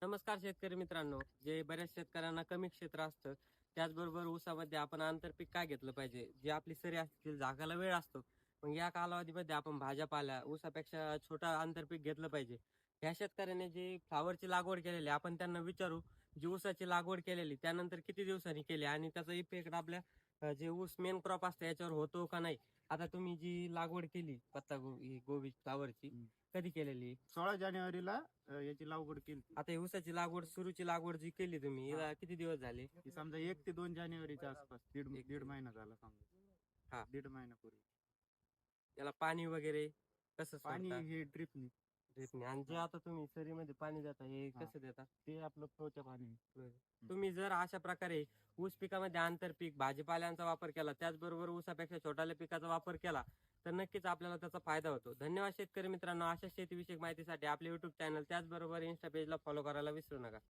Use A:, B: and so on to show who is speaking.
A: नमस्कार शेतकरी मित्रांनो. जे बऱ्याच शेतकऱ्यांना कमी क्षेत्र असतं, त्याचबरोबर ऊसामध्ये आपण आंतरपीक काय घेतलं पाहिजे, जे आपली सरी असतील झाकायला वेळ असतो, मग या कालावधीमध्ये आपण भाज्यापाला ऊसापेक्षा छोटा आंतरपीक घेतलं पाहिजे. ह्या शेतकऱ्याने जी फ्लावरची लागवड केलेली आपण त्यांना विचारू, जी ऊसाची लागवड केलेली त्यानंतर किती दिवसांनी केली आणि त्याचा इफेक्ट आपल्या जे ऊस मेन क्रॉप असतं याच्यावर होतो का नाही. आता तुम्ही जी लागवड केली गोबी फ्लावरची कधी केलेली?
B: 16 जानेवारीला याची लागवड केली.
A: आता ही ऊसाची लागवड सुरूची लागवड जी केली तुम्ही,
B: हा.
A: हिला किती दिवस झाले?
B: ही समजा 1 ते 2 जानेवारीच्या आसपास दीड
A: एक
B: दीड
A: ते-
B: महिना झाला समजा.
A: हा.
B: दीड महिन्यापूर्वी
A: त्याला पाणी वगैरे कसं
B: पाणी
A: सोडता?
B: हे ड्रिपनी.
A: ड्रिपने. आणि जे आता तुम्ही सरीमध्ये पाणी देता हे
B: हा.
A: कसं देता?
B: ते आपलं फ्लोच्या पाणी.
A: तुम्ही जर अशा प्रकारे ऊस पिकामध्ये आंतरपीक भाजीपाल्यांचा वापर केला, त्याचबरोबर ऊसापेक्षा छोट्याल्या पिकाचा वापर केला, तर नक्कीच आपल्याला त्याचा फायदा होतो. धन्यवाद शेतकरी मित्रांनो. अशा शेतीविषयक माहितीसाठी आपले युट्यूब चॅनल त्याचबरोबर इन्स्टा पेजला फॉलो करायला विसरू नका.